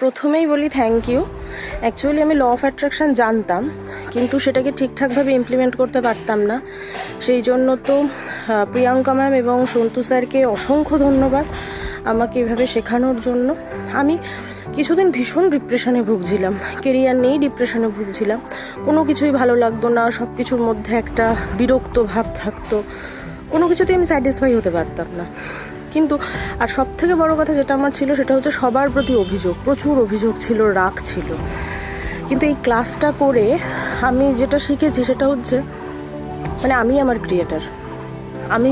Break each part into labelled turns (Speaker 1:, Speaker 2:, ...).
Speaker 1: প্রথমেই বলি thank you. Actually আমি ল অফ অ্যাট্রাকশন জানতাম, কিন্তু সেটাকে ঠিকঠাকভাবে ইমপ্লিমেন্ট করতে পারতাম না। সেই জন্য তো প্রিয়াঙ্কা ম্যাম এবং সন্তু স্যারকে অসংখ্য ধন্যবাদ আমাকে এভাবে শেখানোর জন্য। আমি কিছুদিন ভীষণ ডিপ্রেশনে ভুগছিলাম, কেরিয়ার নিয়েই ডিপ্রেশনে ভুগছিলাম। কোনো কিছুই ভালো লাগতো না, সব কিছুর মধ্যে একটা বিরক্ত ভাব থাকতো, কোনো কিছুতেই আমি স্যাটিসফাই হতে পারতাম না। কিন্তু আর সব থেকে বড়ো কথা যেটা আমার ছিল সেটা হচ্ছে সবার প্রতি অভিযোগ, প্রচুর অভিযোগ ছিল, রাগ ছিল। কিন্তু এই ক্লাসটা করে আমি যেটা শিখেছি সেটা হচ্ছে মানে আমি আমার ক্রিয়েটার, আমি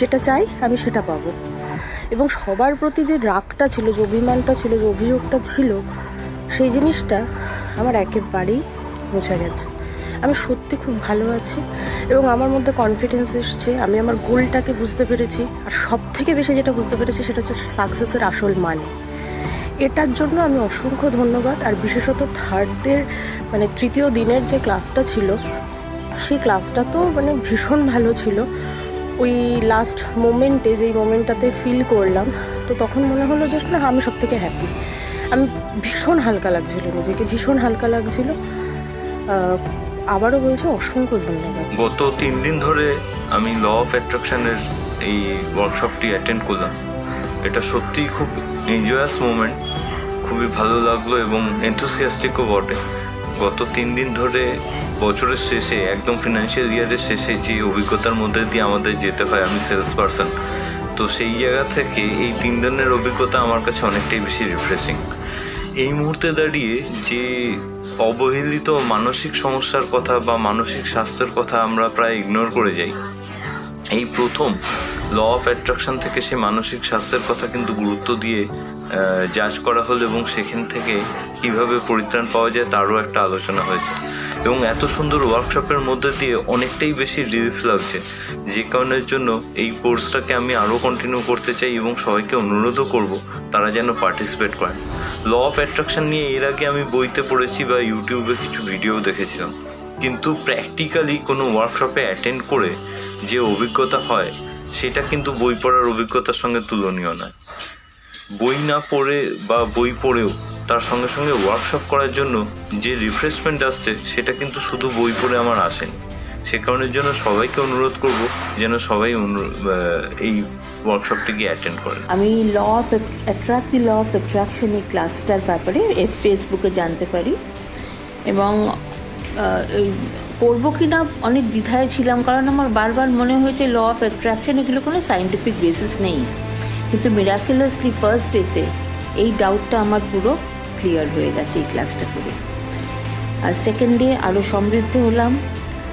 Speaker 1: যেটা চাই আমি সেটা পাবো। এবং সবার প্রতি যে রাগটা ছিল, যে অভিমানটা ছিল, যে অভিযোগটা ছিল, সেই জিনিসটা আমার একেবারেই মুছে গেছে। আমি সত্যি খুব ভালো আছি এবং আমার মধ্যে কনফিডেন্স এসছে। আমি আমার গোলটাকে বুঝতে পেরেছি, আর সব থেকে বেশি যেটা বুঝতে পেরেছি সেটা হচ্ছে সাকসেসের আসল মানে। এটার জন্য আমি অসংখ্য ধন্যবাদ। আর বিশেষত তৃতীয় দিনের যে ক্লাসটা ছিল, সেই ক্লাসটা তো মানে ভীষণ ভালো ছিল। ওই লাস্ট মোমেন্টে, যেই মোমেন্টটাতে ফিল করলাম, তো তখন মনে হলো যে না, আমি সব থেকে হ্যাপি। আমি ভীষণ হালকা লাগছিল, নিজেকে ভীষণ হালকা লাগছিল। আবারও বলছি অসংখ্য ধন্যবাদ।
Speaker 2: গত 3 দিন ধরে আমি ল অফ অ্যাট্রাকশনের এই ওয়ার্কশপটি অ্যাটেন্ড করলাম। এটা সত্যিই খুব এনজয়াস মোমেন্ট, খুবই ভালো লাগলো এবং এনথুসিয়াস্টিকও বটে। গত 3 দিন ধরে বছরের শেষে, একদম ফিনান্সিয়াল ইয়ারের শেষে যে অভিজ্ঞতার মধ্যে দিয়ে আমাদের যেতে হয়, আমি সেলস পারসন, তো সেই জায়গা থেকে এই 3 দিনের অভিজ্ঞতা আমার কাছে অনেকটাই বেশি রিফ্রেশিং। এই মুহূর্তে দাঁড়িয়ে যে অবহেলিত মানসিক সমস্যার কথা বা মানসিক স্বাস্থ্যের কথা আমরা প্রায় ইগনোর করে যাই, এই প্রথম ল অফ অ্যাট্রাকশন থেকে সে মানসিক স্বাস্থ্যের কথা কিন্তু গুরুত্ব দিয়ে জাজ করা হলো এবং সেখান থেকে কীভাবে পরিত্রাণ পাওয়া যায় তারও একটা আলোচনা হয়েছে। এবং এত সুন্দর ওয়ার্কশপের মধ্যে দিয়ে অনেকটাই বেশি রিলিফ লাগছে, যে কারণের জন্য এই কোর্সটাকে আমি আরও কন্টিনিউ করতে চাই এবং সবাইকে অনুরোধও করব তারা যেন পার্টিসিপেট করেন। ল অফ অ্যাট্রাকশন নিয়ে এর আগে আমি বইতে পড়েছি বা ইউটিউবে কিছু ভিডিও দেখেছিলাম, কিন্তু প্র্যাকটিক্যালি কোনো ওয়ার্কশপে অ্যাটেন্ড করে যে অভিজ্ঞতা হয় সেটা কিন্তু বই পড়ার অভিজ্ঞতার সঙ্গে তুলনীয় নয়। বই না পড়ে বা বই পড়েও তার সঙ্গে সঙ্গে ওয়ার্কশপ করার জন্য যে রিফ্রেশমেন্ট আসছে সেটা কিন্তু শুধু বই পড়ে আমার আসেনি। সে কারণের জন্য সবাইকে অনুরোধ করব যেন সবাই এই ওয়ার্কশপটিকে অ্যাটেন্ড করেন।
Speaker 3: আমি ল অফ অ্যাট্রাকশন এই ক্লাসটার ব্যাপারে ফেসবুকে জানতে পারি এবং করবো কি না অনেক দ্বিধায় ছিলাম, কারণ আমার বারবার মনে হয়েছে ল অফ অ্যাট্রাকশন এগুলো কোনো সায়েন্টিফিক বেসিস নেই। কিন্তু মিরাকুলাসলি ফার্স্ট ডেতে এই ডাউটটা আমার পুরো ক্লিয়ার হয়ে গেছে এই ক্লাসটা করে। আর সেকেন্ড ডে আরও সমৃদ্ধ হলাম।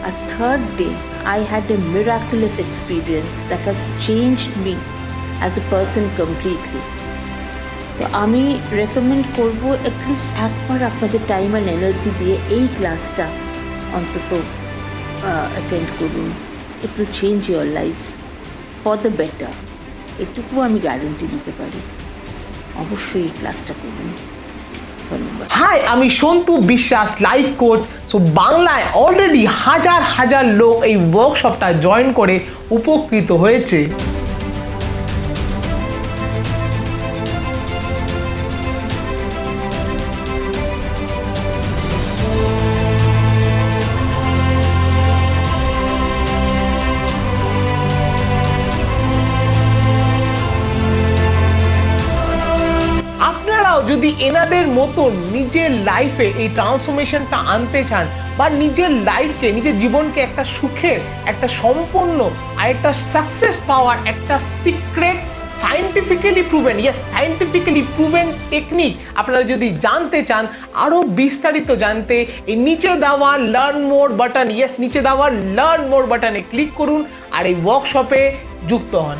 Speaker 3: আর third day I had a miraculous experience that has changed me as a person completely. তো আমি রেকমেন্ড করবো অ্যাটলিস্ট একবার আপনাদের টাইম অ্যান্ড এনার্জি দিয়ে এই ক্লাসটা অন্তত অ্যাটেন্ড করুন। It will change your life for the better, এটুকু আমি গ্যারেন্টি দিতে পারি। অবশ্যই এই ক্লাসটা করুন। ধন্যবাদ।
Speaker 4: হাই, আমি সন্তু বিশ্বাস, লাইফ কোচ। সো বাংলায় অলরেডি হাজার হাজার লোক এই ওয়ার্কশপটা জয়েন করে উপকৃত হয়েছে। যদি এনাদের মতন নিজের লাইফে এই ট্রান্সফরমেশনটা আনতে চান বা নিজের লাইফকে, নিজের জীবনকে একটা সুখের, একটা সম্পন্ন আর একটা সাকসেস পাওয়ার একটা সিক্রেট সায়েন্টিফিক্যালি প্রুভেন টেকনিক আপনারা যদি জানতে চান, আরও বিস্তারিত জানতে এই নিচে দেওয়া লার্ন মোর বাটনে ক্লিক করুন আর এই ওয়ার্কশপে যুক্ত হন।